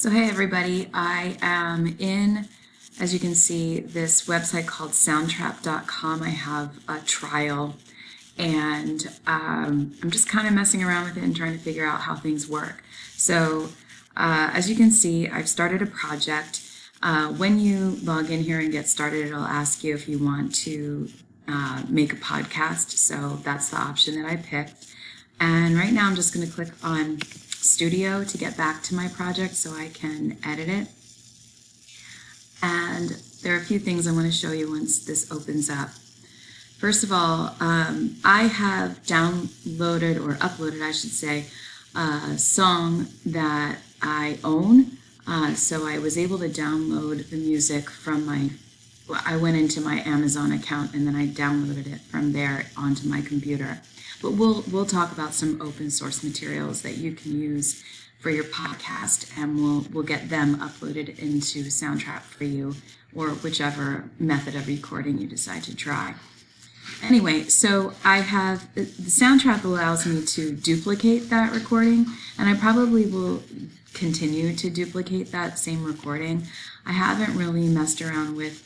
So hey everybody, I am in, as you can see, this website called soundtrap.com. I have a trial and I'm just kind of messing around with it and trying to figure out how things work. So as you can see, I've started a project. When you log in here and get started, it'll ask you if you want to make a podcast. So that's the option that I picked. And right now I'm just going to click on Studio to get back to my project so I can edit it. And there are a few things I want to show you once this opens up. First of all, I have downloaded, or uploaded I should say, a song that I own. So I was able to download the music from I went into my Amazon account and then I downloaded it from there onto my computer. But we'll talk about some open source materials that you can use for your podcast, and we'll get them uploaded into Soundtrap for you, or whichever method of recording you decide to try. Anyway, so the Soundtrap allows me to duplicate that recording, and I probably will continue to duplicate that same recording. I haven't really messed around with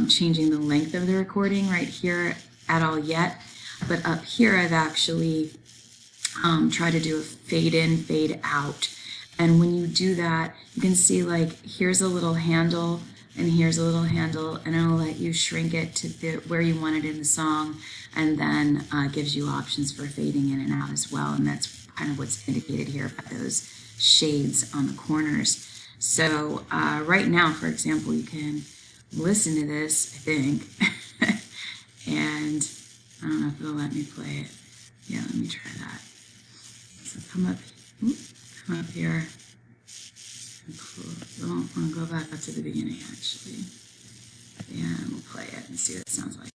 changing the length of the recording right here at all yet. But up here I've actually tried to do a fade in, fade out. And when you do that, you can see like here's a little handle and here's a little handle, and it'll let you shrink it to where you want it in the song, and then gives you options for fading in and out as well. And that's kind of what's indicated here by those shades on the corners. So right now, for example, you can listen to this, I think, and I don't know if it'll let me play it. Yeah, let me try that. So come up here. I don't want to go back up to the beginning, actually. And we'll play it and see what it sounds like.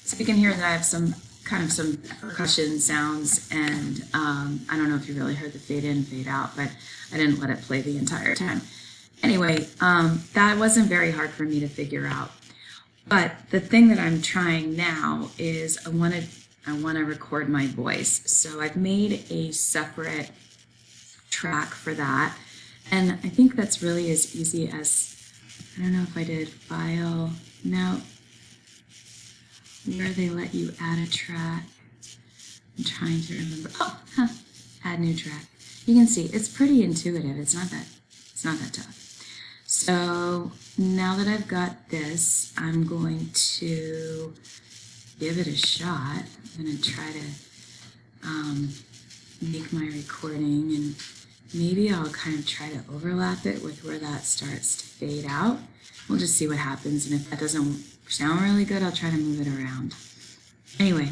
So you can hear that I have some percussion sounds, and I don't know if you really heard the fade in, fade out, but I didn't let it play the entire time. Anyway, that wasn't very hard for me to figure out. But the thing that I'm trying now is I want to record my voice. So I've made a separate track for that, and I think that's really as easy as, I don't know if I did file, no, where they let you add a track. I'm trying to remember. Oh, add new track. You can see it's pretty intuitive. It's not that tough. So now that I've got this, I'm going to give it a shot. I'm going to try to make my recording, and maybe I'll kind of try to overlap it with where that starts to fade out. We'll just see what happens, and if that doesn't sound really good, I'll try to move it around. Anyway,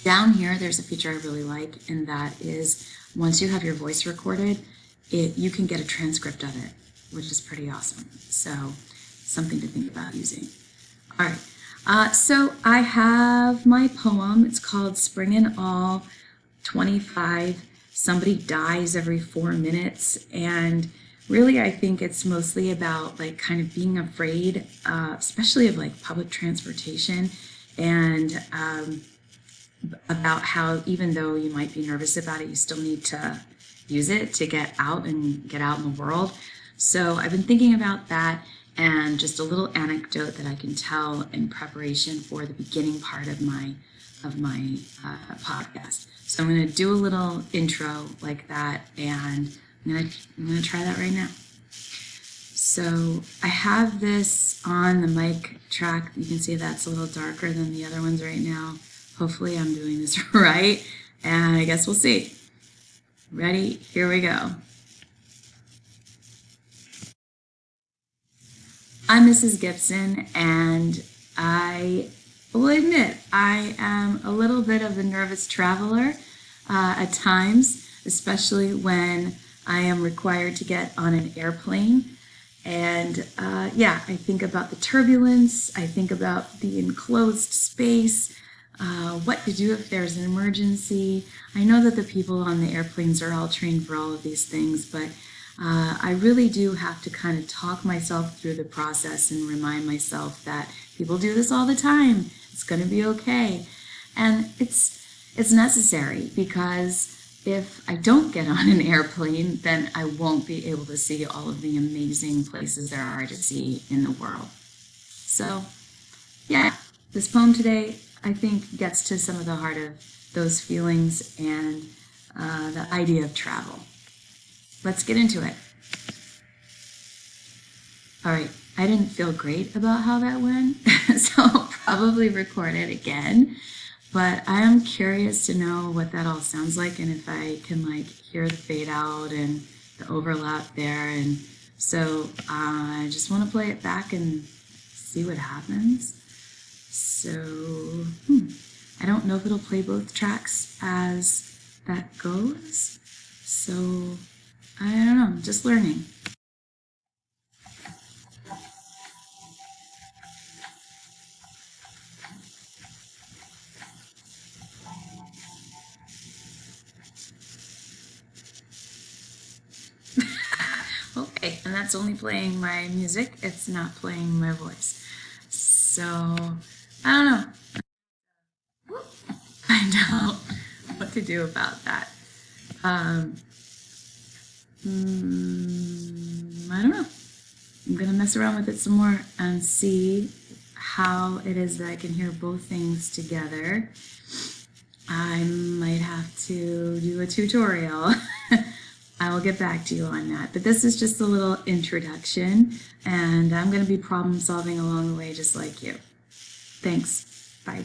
down here there's a feature I really like, and that is once you have your voice recorded, you can get a transcript of it, which is pretty awesome. So something to think about using. All right, so I have my poem. It's called Spring and All 25. Somebody dies every 4 minutes, and really I think it's mostly about like kind of being afraid, especially of like public transportation, and about how even though you might be nervous about it, you still need to use it to get out and get out in the world. So I've been thinking about that, and just a little anecdote that I can tell in preparation for the beginning part of my podcast. So I'm going to do a little intro like that, and I'm going to try that right now. So I have this on the mic track. You can see that's a little darker than the other ones right now. Hopefully I'm doing this right, and I guess we'll see. Ready? Here we go. I'm Mrs. Gibson, and I will admit I am a little bit of a nervous traveler at times, especially when I am required to get on an airplane. And yeah, I think about the turbulence, I think about the enclosed space, what to do if there's an emergency. I know that the people on the airplanes are all trained for all of these things, but I really do have to kind of talk myself through the process and remind myself that people do this all the time. It's going to be okay. And it's necessary, because if I don't get on an airplane, then I won't be able to see all of the amazing places there are to see in the world. So, yeah, this poem today, I think, gets to some of the heart of those feelings and the idea of travel. Let's get into it. All right, I didn't feel great about how that went, so I'll probably record it again. But I am curious to know what that all sounds like, and if I can like hear the fade out and the overlap there. And so I just want to play it back and see what happens. So I don't know if it'll play both tracks as that goes. So I don't know, I'm just learning. Okay, and that's only playing my music, it's not playing my voice. So, I don't know. Find out what to do about that. I don't know. I'm gonna mess around with it some more and see how it is that I can hear both things together. I might have to do a tutorial. I will get back to you on that. But this is just a little introduction, and I'm going to be problem solving along the way just like you. Thanks. Bye.